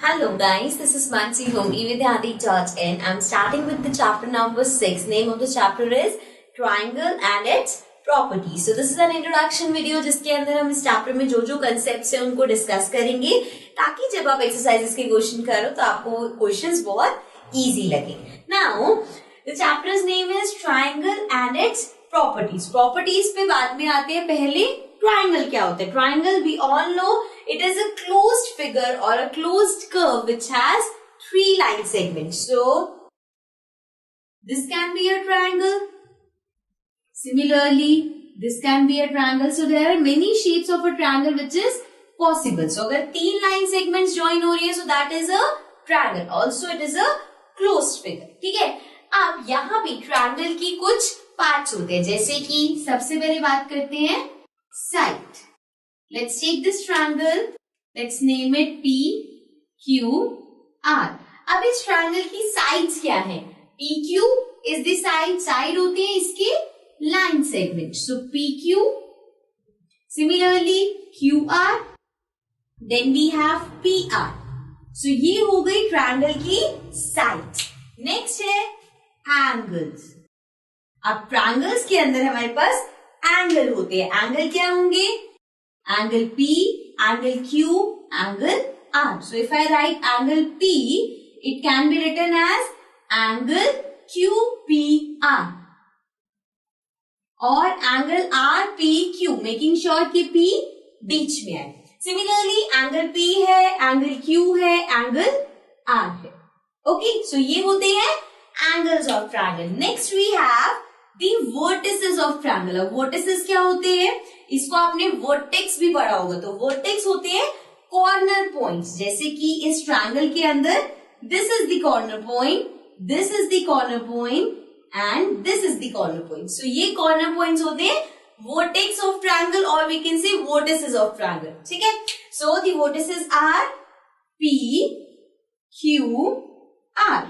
Hello guys, this is Mansi from evidyadi.in. I'm starting with the chapter number 6. Name of the chapter is Triangle and its Properties. So this is an introduction video जिसके अंदर हम इस chapter में जो concepts हैं उनको discuss करेंगे ताकि जब आप exercises के question करो तो आपको questions बहुत easy लगे. Now, the chapter's name is Triangle and its Properties. Properties पे बाद में आते हैं. पहले triangle क्या होता है? Triangle we all know it is a closed figure or a closed curve which has 3 line segments. So, this can be a triangle. Similarly, this can be a triangle. So, there are many shapes of a triangle which is possible. So, अगर 3 line segments join हो रही है, so that is a triangle. Also, it is a closed figure. ठीक है? अब यहाँ पे triangle की कुछ parts होते हैं, जैसे कि सबसे पहले बात करते हैं side. Let's take this triangle. Let's name it P, Q, R. अब इस triangle की sides क्या है? PQ is the side होते हैं इसके line segment. So PQ. Similarly QR. Then we have PR. So ये हो गई triangle की side. Next है angles. अब triangles के अंदर हमारे पास angle होते हैं. Angle क्या होंगे? Angle P, angle Q, angle R. So if I write angle P, it can be written as angle QPR or angle RPQ, making sure कि P बीच में है. Similarly, angle P है, angle Q है, angle R है. Okay, so ये होते हैं angles of triangle. Next we have the vertices of triangle. अब vertices क्या होते हैं? इसको आपने वर्टेक्स भी पढ़ा होगा. तो वर्टेक्स होते हैं कॉर्नर पॉइंट्स. जैसे कि इस ट्रायंगल के अंदर this is the corner point, this is the corner point and this is the corner point. So ये कॉर्नर पॉइंट्स होते हैं वर्टेक्स ऑफ ट्रायंगल और we can say vertices of triangle. ठीक है. So the vertices are P Q R.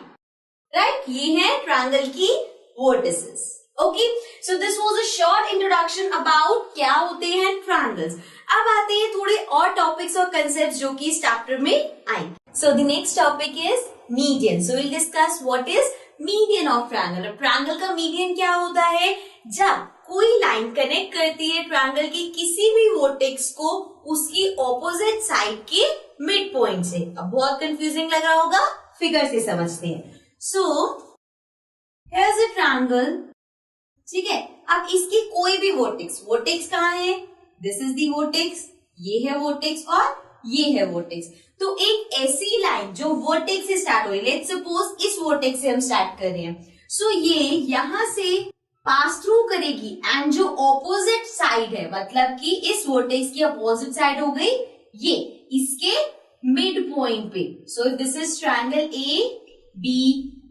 Right, ये है triangle की vertices. Okay, so this was a short introduction about क्या होते हैं triangles. अब आते हैं थोड़े और topics और concepts जो कि इस chapter में आएंगे. So the next topic is median. So we'll discuss what is median of triangle. अब triangle का median क्या होता है? जब कोई line connect करती है triangle की किसी भी vertex को उसकी opposite side के mid point से. अब बहुत confusing लग रहा होगा, figure से समझते हैं. So here's a triangle. ठीक है. अब इसकी कोई भी वर्टेक्स कहाँ है? दिस इज दी वर्टेक्स, ये है वर्टेक्स और ये है वर्टेक्स. तो एक ऐसी लाइन जो वर्टेक्स से स्टार्ट हो रही है, लेट्स सपोज इस वर्टेक्स से हम स्टार्ट कर रहे हैं. सो ये यहां से पास थ्रू करेगी एंड जो ऑपोजिट साइड है, मतलब कि इस वर्टेक्स की अपोजिट साइड हो गई ये इसके मिड पॉइंट पे. So this is triangle A B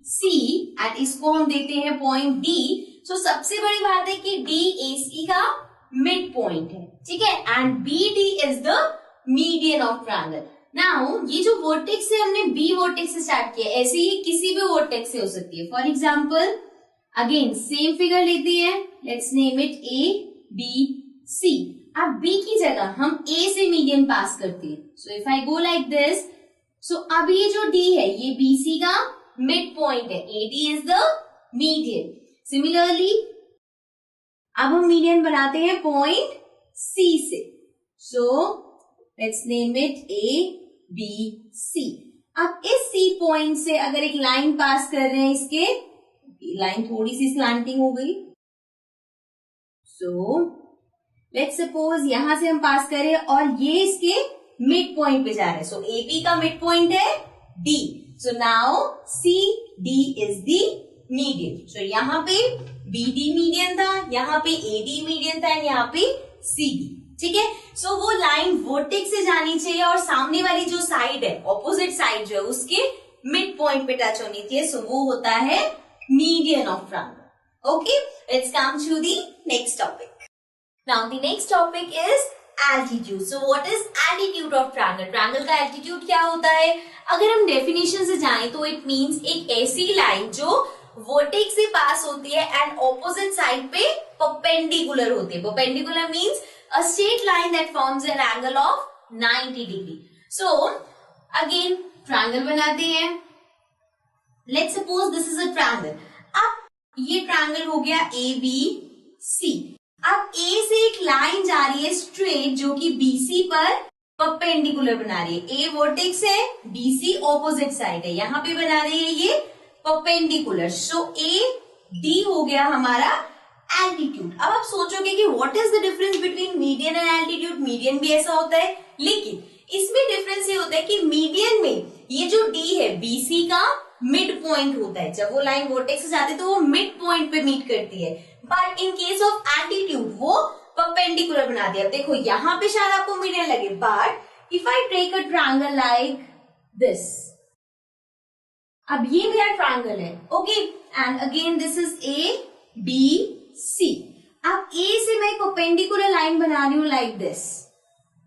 C and इसको हम देते हैं पॉइंट डी. तो सबसे बड़ी बात है कि डी AC का मिड पॉइंट है. ठीक है. And BD is the median of triangle. Now ये जो वर्टेक्स है हमने B वर्टेक्स से स्टार्ट किया, ऐसे ही किसी भी वर्टेक्स से हो सकती है. For example again same figure लेते हैं. Let's name it ABC. अब B की जगह हम A से मीडियन पास करते हैं. So if I go like this, so अब ये जो D है ये BC का मिड पॉइंट है. AD is the median. Similarly अब हम मीडियन बनाते हैं पॉइंट C से. So let's name it ABC. अब इस C पॉइंट से अगर एक लाइन पास कर रहे हैं, इसके लाइन थोड़ी सी स्लैंटिंग हो गई. सो लेट्स सपोज यहां से हम पास करें और ये इसके मिड पॉइंट पे जा रहे हैं. सो AB का मिड पॉइंट है D. So now CD is the median. So यहाँ पे BD मीडियन था, यहाँ पे AD मीडियन था एंड यहाँ पे CD. ठीक है. सो वो लाइन वर्टेक्स से जानी चाहिए और सामने वाली जो साइड है, ऑपोजिट साइड जो है, उसके मिड पॉइंट पे टच होनी चाहिए. सो वो होता है median of triangle. Okay, let's come to the next topic. Now the next topic is altitude. So what is altitude of triangle? Triangle का एल्टीट्यूड क्या होता है? अगर हम डेफिनेशन से जाएं तो इट मीन्स एक ऐसी लाइन जो वर्टेक्स से पास होती है एंड ऑपोजिट साइड पे परपेंडिकुलर होती है. Perpendicular means a straight line that forms an angle of 90 degree. So again triangle बनाते हैं. Let's suppose this is a triangle. अब ये ट्रायंगल हो गया ABC. अब A से एक लाइन जा रही है स्ट्रेट जो कि BC पर परपेंडिकुलर बना रही है. A वर्टेक्स है, BC ऑपोजिट साइड है, यहां पे बना रही है ये परपेंडिकुलर. सो AD हो गया हमारा एल्टीट्यूड. अब आप सोचोगे कि what is the difference between median and altitude. Median भी ऐसा होता है, लेकिन इसमें डिफरेंस ये होता है कि मीडियन में ये जो D है BC का मिड पॉइंट होता है. जब वो लाइन वर्टेक्स से जाती है तो वो मिड पॉइंट पे मीट करती है. But in case of altitude वो परपेंडिकुलर बना दिया. देखो यहाँ पे शायद आपको मीडियन लगे, but if I take a triangle like this, अब ये मेरा ट्रायंगल है, okay, and again this is ABC. अब A से मैं परपेंडिकुलर लाइन बना रही हूं like this.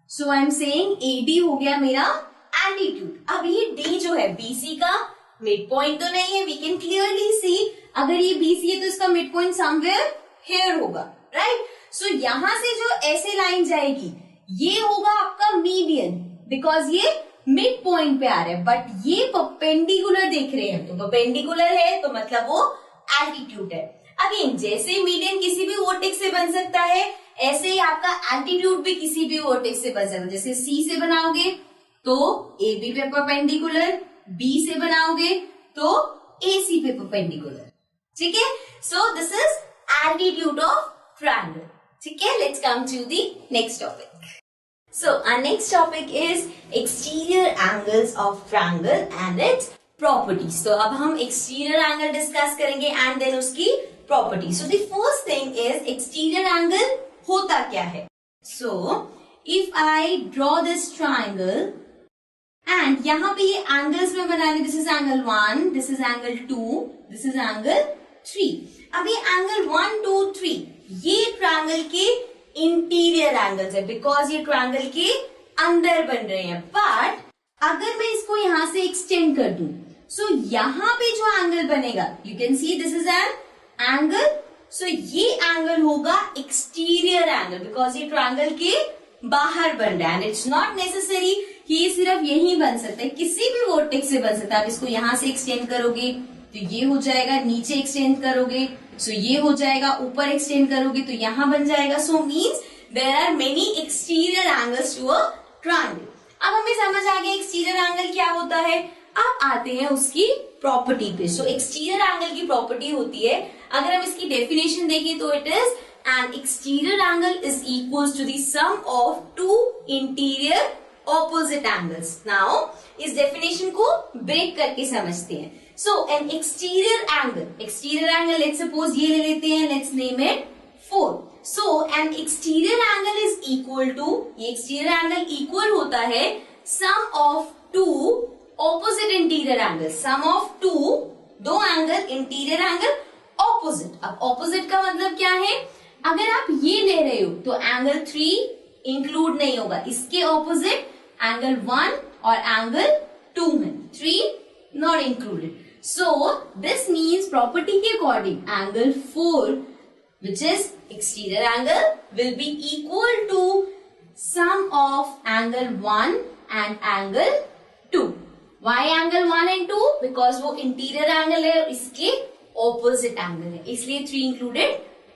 So I am saying AD हो गया मेरा एल्टीट्यूड. अब ये D जो है BC का मिड पॉइंट तो नहीं है. वी कैन क्लियरली सी अगर ये BC है तो इसका मिड पॉइंट समवेयर हियर होगा, राइट. सो यहां से जो ऐसे लाइन जाएगी ये होगा आपका मीडियन, बिकॉज ये मिड पॉइंट पे आ रहा है. बट ये परपेंडिकुलर देख रहे हैं, तो परपेंडिकुलर है तो मतलब वो एल्टीट्यूड है. अगेन जैसे मीडियन किसी भी वर्टेक्स से बन सकता है, ऐसे ही आपका एल्टीट्यूड भी किसी भी वर्टेक्स से बन सकता है. जैसे C से बनाओगे तो AB पे परपेंडिकुलर, B से बनाओगे तो AC पे परपेंडिकुलर. ठीक है. So this is altitude of triangle. ठीक है. Let's come to the next topic. So our next topic is exterior angles of triangle and its properties. तो अब हम एक्सटीरियर एंगल डिस्कस करेंगे एंड देन उसकी property. So the first thing is exterior angle होता क्या है. So if I draw this triangle and यहाँ पे ये एंगल्स में बना this is angle 1, this is angle 2, this is angle 3. अब ये एंगल 1, 2, 3 ये ट्रायंगल के इंटीरियर एंगल्स है, बिकॉज ये ट्रायंगल के अंदर बन रहे हैं. बट अगर मैं इसको यहां से एक्सटेंड कर दूं, सो यहाँ पे जो एंगल बनेगा, you can see this is an angle. So ये एंगल होगा एक्सटीरियर एंगल, बिकॉज ये ट्रायंगल के बाहर बन रहा है. एंड इट्स नॉट नेसेसरी कि ये सिर्फ यही बन सकता है, किसी भी वर्टेक्स से बन सकता है. आप इसको यहां से एक्सटेंड करोगे तो ये हो जाएगा, नीचे एक्सटेंड करोगे सो ये हो जाएगा, ऊपर एक्सटेंड करोगे तो यहां बन जाएगा. So means there are many exterior angles to a triangle. अब हमें समझ आ गया एक्सटीरियर एंगल क्या होता है. अब आते हैं उसकी प्रॉपर्टी पे. सो एक्सटीरियर एंगल की प्रॉपर्टी होती है, अगर हम इसकी डेफिनेशन देखें तो it is an exterior angle is equal to the sum of two interior opposite angles. Now इस डेफिनेशन को ब्रेक करके समझते हैं. So an exterior angle let's suppose ये ले लेते हैं, let's name it 4. So an exterior angle is equal to, ये एक्सटीरियर एंगल इक्वल होता है sum of to opposite interior angle. Sum of two, दो एंगल, इंटीरियर एंगल ऑपोजिट. अब opposite का मतलब क्या है, अगर आप ये ले रहे हो तो एंगल 3 इंक्लूड नहीं होगा, इसके ऑपोजिट एंगल 1 और एंगल 2 है, 3 not included. So this means property के according angle 4 which is exterior angle will be equal to sum of angle 1 and angle 2. Why angle 1 and 2? Because वो interior angle है और इसके opposite angle है, इसलिए 3 included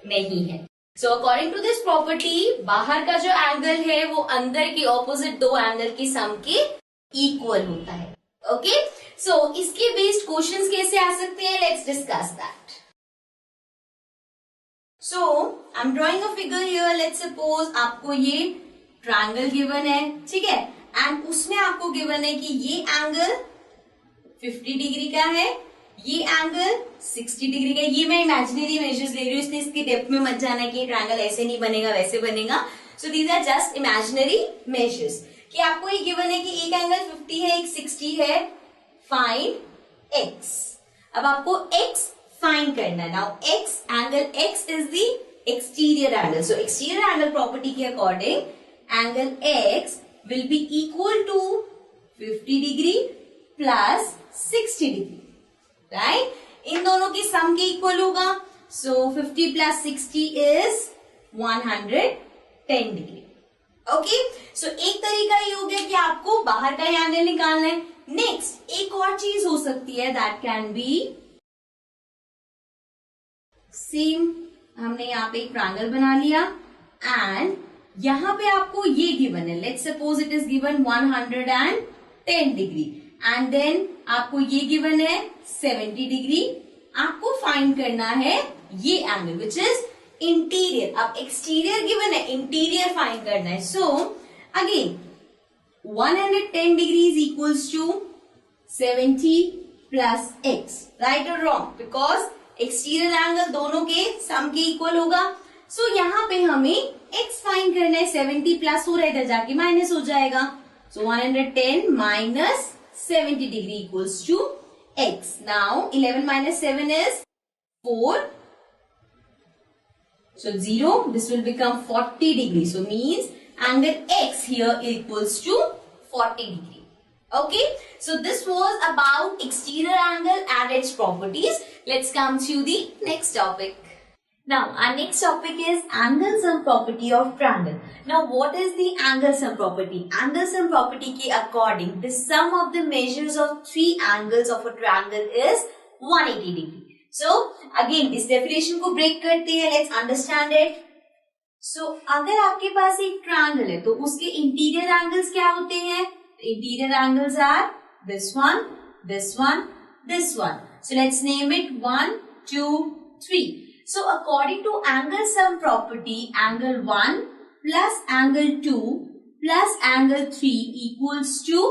नहीं है. So according to this property, बाहर का जो angle है वो अंदर के opposite दो angle की sum के equal होता है. Okay? So इसके based questions कैसे आ सकते हैं? Let's discuss that. So I'm drawing a figure here. Let's suppose आपको ये triangle given है, ठीक है, एंड उसमें आपको गिवन है कि ये एंगल 50 डिग्री का है, ये एंगल 60 डिग्री का. ये मैं इमेजिनरी मेजर्स ले रही हूँ, इसलिए इसके डेप्थ में मत जाना कि ट्रायंगल ऐसे नहीं बनेगा वैसे बनेगा. So these are just imaginary measures. कि आपको ये गिवन है कि एक एंगल 50 है, एक 60 है. Find x. अब आपको एक्स फाइंड करना है. Now x, angle x is the exterior angle. So exterior angle property के according angle x will be equal to 50 degree plus 60 degree, right? इन दोनों की सम के इक्वल होगा. So 50 plus 60 is 110 degree. Okay? So एक तरीका ये हो गया कि आपको बाहर का एंगल निकालना है. नेक्स्ट एक और चीज हो सकती है, दैट कैन बी सेम, हमने यहाँ पे एक ट्रायंगल बना लिया एंड यहाँ पे आपको ये गिवन है, let's suppose it is given 110 degree and then आपको ये गिवन है 70 डिग्री। आपको फाइंड करना है ये एंगल विच इज इंटीरियर। अब एक्सटीरियर गिवन है, इंटीरियर फाइंड करना है। So again 110 degree is equals to 70 plus x, right और रॉन्ग? बिकॉज एक्सटीरियर एंगल दोनों के सम के इक्वल होगा। सो यहाँ पे हमें x फाइंड करना है, 70 प्लस हो रहा है, इधर जाके माइनस हो जाएगा। So 110 minus 70 degree equals to x. Now 11 minus 7 is 4. So 0, this will become 40 degree. So means angle x here equals to 40 degree. Okay. So this was about exterior angle and its properties. Let's come to the next topic. Now our next topic is angle sum property of triangle. Now what is the angle sum property? Angle sum property के according the sum of the measures of three angles of a triangle is 180 degree. So again इस definition को break करते हैं, let's understand it. So अगर आपके पास एक triangle है तो उसके interior angles क्या होते हैं? Interior angles are this one, this one, this one. So let's name it 1, 2, 3. So according to angle sum property, angle 1 plus angle 2 plus angle 3 equals to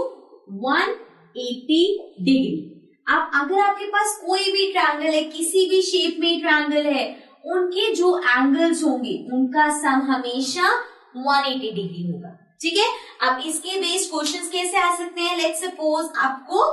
180 degree. अब अगर आपके पास कोई भी ट्रायंगल है, किसी भी शेप में ट्रायंगल है, उनके जो एंगल्स होंगे उनका सम हमेशा 180 डिग्री होगा। ठीक है। अब इसके बेस्ड क्वेश्चंस कैसे आ सकते हैं? लेट्स सपोज आपको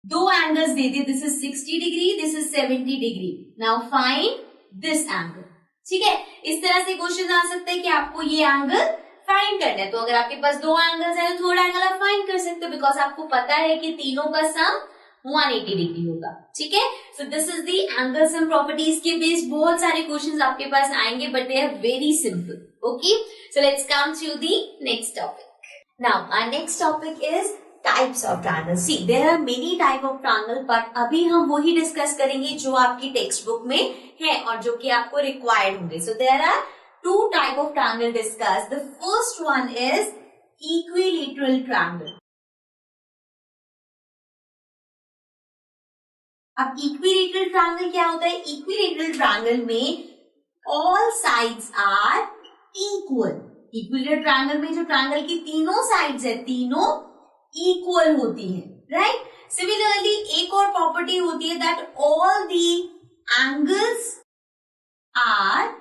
दो एंगल्स दे दिए, this is 60 degree, this is 70 degree. Now find this angle. ठीक है, इस तरह से क्वेश्चन आ सकता है कि आपको ये एंगल फाइंड करना है। तो अगर आपके पास दो एंगल्स है तो थर्ड एंगल आप फाइंड कर सकते हो, बिकॉज आपको पता है कि तीनों का सम 180 डिग्री होगा। ठीक है। So this is the angle sum property. इसके बेस्ड बहुत सारे क्वेश्चंस आपके पास आएंगे, but they are very simple. Okay, so let's come to the next topic. Now our next topic is types of triangle. See there are many type of triangle, but अभी हम वही discuss करेंगे जो आपकी text book में है और जो कि आपको रिक्वायर्ड होंगे। So there are two type of triangle discuss. The first one is equilateral triangle. अब इक्विलैटरल ट्रायंगल क्या होता है? इक्विलैटरल ट्रायंगल में all sides are equal. Equilateral triangle में जो ट्रायंगल की तीनों साइड्स है, तीनों इक्वल होती है, राइट। सिमिलरली एक और प्रॉपर्टी होती है that all the angles are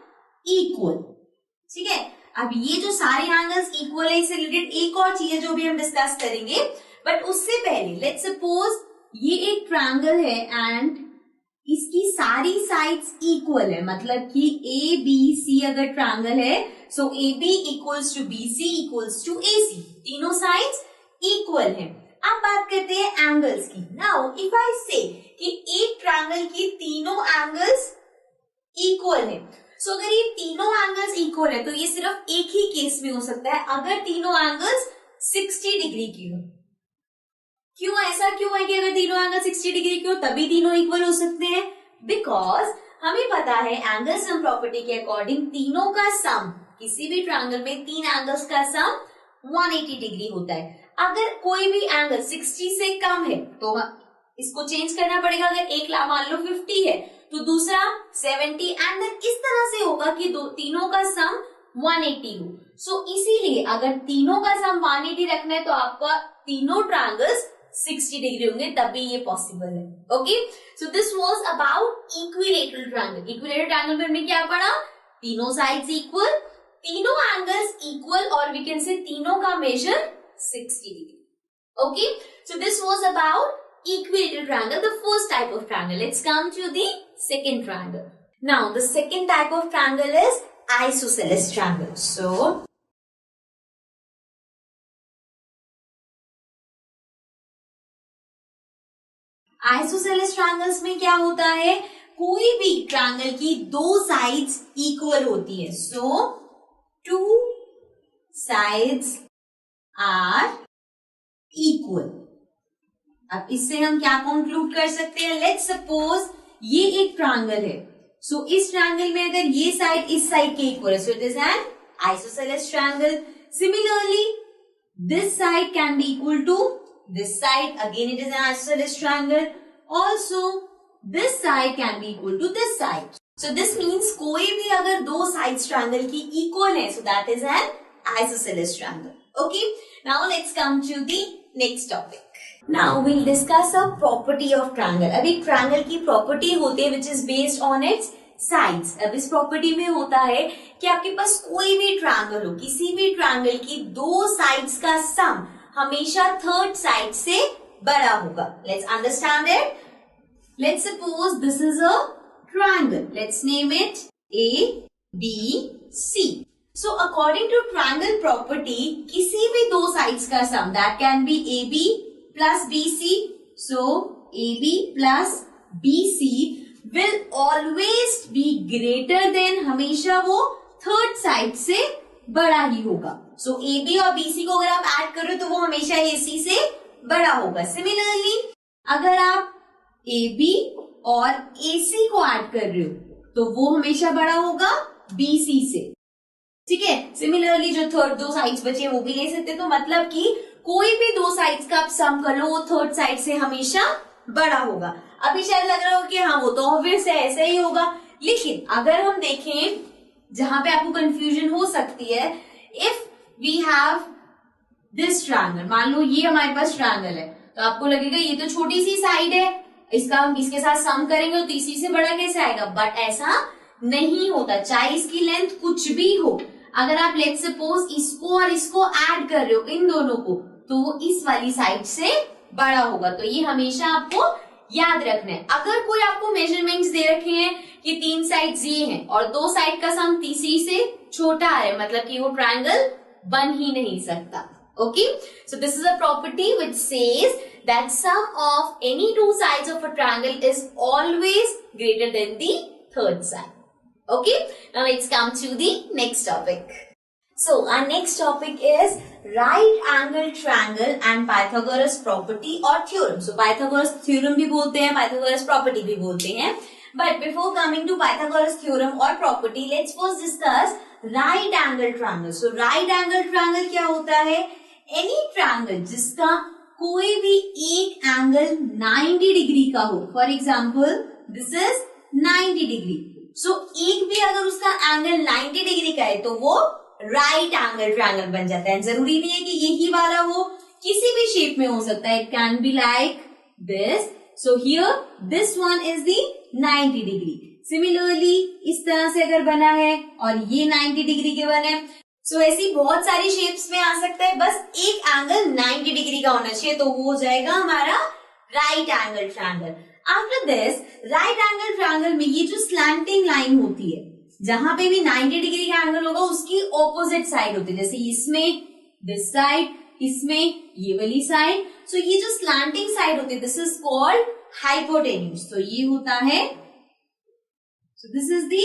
equal. ठीक है। अब ये जो सारे एंगल्स इक्वल है, इससे रिलेटेड एक और चीज है जो भी हम डिस्कस करेंगे, बट उससे पहले लेट्स सपोज ये एक ट्रायंगल है एंड इसकी सारी साइड्स इक्वल है, मतलब कि ए बी सी अगर ट्रायंगल है, so A B equals to B C equals to A C, तीनों साइड्स इक्वल है। अब बात करते हैं एंगल्स की। नाउ इफ आई से कि एक ट्रायंगल की तीनों एंगल्स इक्वल है, सो अगर ये तीनों एंगल्स इक्वल है तो ये सिर्फ एक ही केस में हो सकता है, अगर तीनों एंगल्स 60 डिग्री की हो। क्यों ऐसा क्यों है कि अगर तीनों एंगल 60 डिग्री की हो तभी तीनों इक्वल हो सकते हैं? बिकॉज हमें पता है एंगल सम प्रॉपर्टी के अकॉर्डिंग तीनों का सम, किसी भी ट्रायंगल में तीन एंगल्स का सम 180 डिग्री होता है। अगर कोई भी एंगल 60 से कम है तो इसको चेंज करना पड़ेगा। अगर एक मान लो 50 है तो दूसरा 70 एंड देन इस तरह से होगा कि तीनों का सम 180 हो। सो इसीलिए अगर तीनों का सम 180 रखना है तो आपका तीनों ट्रायंगल्स 60 डिग्री होंगे, तभी ये पॉसिबल है। Okay, so this was about equilateral triangle. Equilateral triangle में हमने क्या पढ़ा? तीनों साइड्स इक्वल, तीनों एंगल्स इक्वल, और वी कैन से तीनों का measure 60 degree. Okay, so this was about equilateral triangle, the first type of triangle. Let's come to the second triangle. Now the second type of triangle is isosceles triangle. So isosceles triangles में क्या होता है? कोई भी triangle की दो sides equal होती है। सो टू साइड्स आर इक्वल। अब इससे हम क्या कंक्लूड कर सकते हैं? लेट्स सपोज ये एक ट्रायंगल है, सो इस ट्रायंगल में अगर ये साइड इस साइड के इक्वल है, so it is an isosceles triangle. Similarly this side can be equal to this side, again it is an isosceles triangle. Also this side can be equal to this side. So this means कोई भी अगर दो sides triangle की equal है, so that is an isosceles triangle. Okay, now let's come to the next topic. Now we'll discuss a property of triangle. अब एक triangle की property होती है which is based on it's sides. अब इस property में होता है कि आपके पास कोई भी ट्रायंगल हो, किसी भी ट्रायंगल की दो साइड्स का सम हमेशा थर्ड साइड से बड़ा होगा. Let's understand it. Let's suppose this is a triangle. Let's name it ABC. So according to triangle property, किसी भी दो साइड्स का सम that can be AB plus BC. So AB plus BC will always be greater than, हमेशा वो third side से बड़ा ही होगा. So AB और BC को अगर आप ऐड कर रहे हो तो वो हमेशा AC से बड़ा होगा. Similarly अगर आप AB और AC को ऐड कर रहे हो तो वो हमेशा बड़ा होगा BC से. ठीक है. सिमिलरली जो थर्ड दो साइड्स बचे वो भी ले सकते. तो मतलब कि कोई भी दो साइड्स का आप सम कर लो वो थर्ड साइड से हमेशा बड़ा होगा. अभी शायद लग रहा हो कि हाँ वो तो ऑब्वियस है, ऐसा ही होगा. लेकिन अगर हम देखें जहां पे आपको कंफ्यूजन हो सकती है, if we have this triangle, मान लो ये हमारे पास ट्रायंगल है, तो आपको लगेगा ये तो छोटी सी साइड है, इसका हम इसके साथ सम करेंगे तो तीसरी से बड़ा कैसे आएगा. बट ऐसा नहीं होता, चाहे इसकी लेंथ कुछ भी हो. अगर आप लेट्स सपोज इसको और इसको ऐड कर रहे हो, इन दोनों को, तो वो इस वाली साइड से बड़ा होगा. तो ये हमेशा आपको याद रखना है. अगर कोई आपको मेजरमेंट्स दे रखे हैं कि तीन साइड्स ये हैं और दो साइड का सम तीसरी से छोटा है, मतलब कि वो ट्रायंगल बन ही नहीं सकता. Okay, so this is a property which says that sum of any two sides of a triangle is always greater than the third side. Okay, now let's come to the next topic. So our next topic is right angle triangle and Pythagoras property or theorem. So Pythagoras theorem भी बोलते हैं, Pythagoras property भी बोलते हैं. But before coming to Pythagoras theorem or property, let's first discuss right angle triangle. So right angle triangle क्या होता है? Any triangle जिसका कोई भी एक एंगल 90 डिग्री का हो. For example, this is 90 degree. So एक भी अगर उसका एंगल 90 डिग्री का है तो वो राइट एंगल ट्रायंगल बन जाता है. जरूरी नहीं है कि यही वाला हो, किसी भी शेप में हो सकता है. It can be like this. So here this one is the 90 degree. Similarly इस तरह से अगर बना है और ये 90 डिग्री के बने, सो ऐसी बहुत सारी शेप्स में आ सकता है. बस एक एंगल 90 डिग्री का होना चाहिए तो वो हो जाएगा हमारा right angle triangle. After this right angle triangle में ये जो स्लैंटिंग लाइन होती है, जहां पे भी 90 डिग्री का एंगल होगा उसकी ऑपोजिट साइड होती है. जैसे इसमें दिस साइड, इसमें ये वाली साइड. सो ये जो स्लैंटिंग साइड होती है दिस इज कॉल्ड हाइपोटेन्यूज. तो ये होता है, so this is the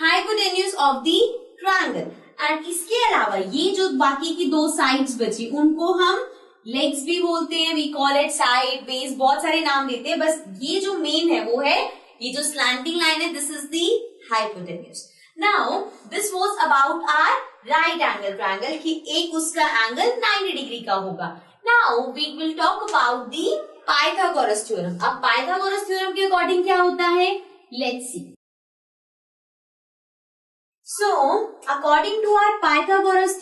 hypotenuse of the triangle. And इसके अलावा ये जो बाकी की दो साइड्स बची उनको हम लेग्स भी बोलते हैं. We call it side, base, बहुत सारे नाम देते हैं. बस ये जो मेन है वो है ये जो स्लैंटिंग लाइन है, this is the hypotenuse. Now this was about our right angle triangle कि एक उसका एंगल 90 डिग्री का होगा. Now we will talk about the Pythagoras theorem. अब पाइथागोरस थ्योरम के अकॉर्डिंग क्या होता है, let's see. So, according to our Pythagoras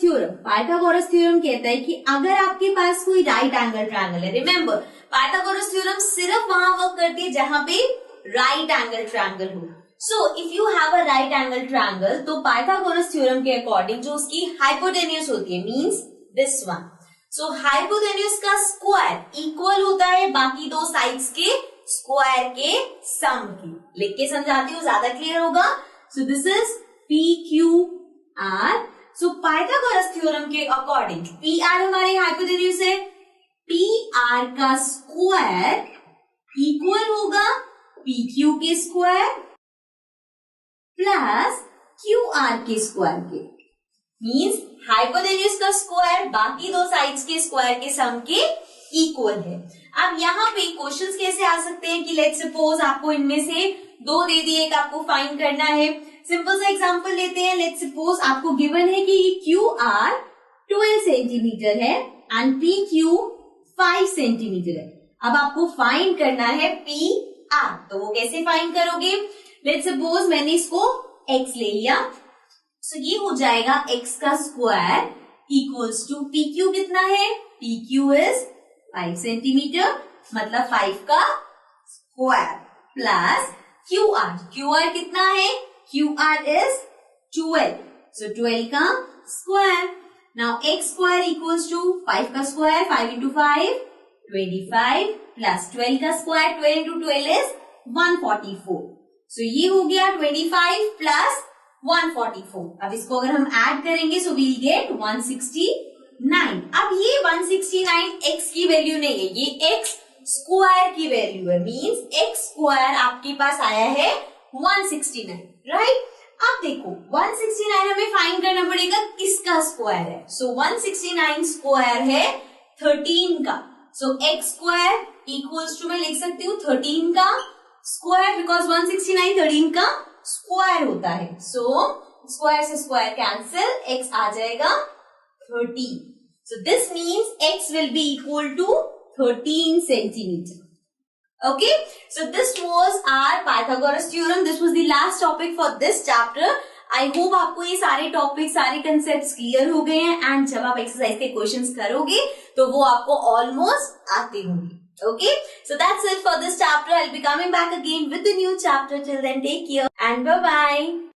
theorem कहता है कि अगर आपके पास कोई राइट एंगल ट्रायंगल है, रिमेम्बर Pythagoras theorem सिर्फ वहां वर्क करती है जहां पे राइट एंगल ट्रायंगल हो. So if you have a right angle triangle तो Pythagoras theorem के अकॉर्डिंग जो उसकी हाइपोटेन्यूज होती है, means this one. So hypotenuse का स्क्वायर इक्वल होता है बाकी दो साइड्स के स्क्वायर के सम की. लिख के समझाती हूँ, ज्यादा क्लियर होगा. सो this is PQR. So Pythagoras theorem के अकॉर्डिंग PR हमारे हाइपोटेन्यूज है, PR का स्क्वायर इक्वल होगा PQ के स्क्वायर प्लस QR के स्क्वायर के. मींस हाइपोटेन्यूज का स्क्वायर बाकी दो साइड्स के स्क्वायर के सम के इक्वल है। अब यहाँ पे क्वेश्चंस कैसे आ सकते हैं कि लेट्स सपोज आपको इनमें से दो दे दिए, एक आपको फाइंड करना है। सिंपल सा एग्जांपल लेते हैं। लेट्स सपोज आपको गिवन है कि क्यू आर 12 सेंटीमीटर है एंड पी क्यू 5 सेंटीमीटर है। अब आपको फाइंड करना है पी आर, तो वो कैसे फाइंड करोगे? लेट्स सपोज मैंने इसको x ले लिया, सो ये हो जाएगा x का square equals to P Q कितना है? पी क्यू इज 5 सेंटीमीटर, मतलब 5 का स्क्वायर प्लस क्यू आर कितना है? क्यू आर इज 12, सो 12 का square. Now x square equals to 5 का स्क्वायर, 5 इंटू 5 25 प्लस 12 का स्क्वायर, 12 इंटू 12 इज 144, सो ये हो गया 25 प्लस 144। अब इसको अगर हम ऐड करेंगे सो वील गेट 169। अब ये 169 x की वैल्यू नहीं है, ये x स्क्वायर की वैल्यू है, मींस x स्क्वायर आपके पास आया है 169, राइट? अब देखो 169 हमें फाइंड करना पड़ेगा किसका स्क्वायर है। सो 169 स्क्वायर है 13 का, सो x स्क्वायर इक्वल्स टू मैं लिख सकती हूँ 13 का स्क्वायर, बिकॉज 169 13 का स्क्वायर होता है। सो स्क्वायर से स्क्वायर कैंसिल, x आ जाएगा 13, so this means x will be equal to 13 centimeter. Okay, so this was our Pythagoras theorem. This was the last topic for this chapter. I hope आपको ये सारे topic, सारे concept clear हो गए हैं and जब आप एक्सरसाइज के क्वेश्चंस करोगे तो वो आपको ऑलमोस्ट आते होंगे. Okay, so that's it for this chapter. I'll be coming back again with the new chapter. Till then, take care and bye bye.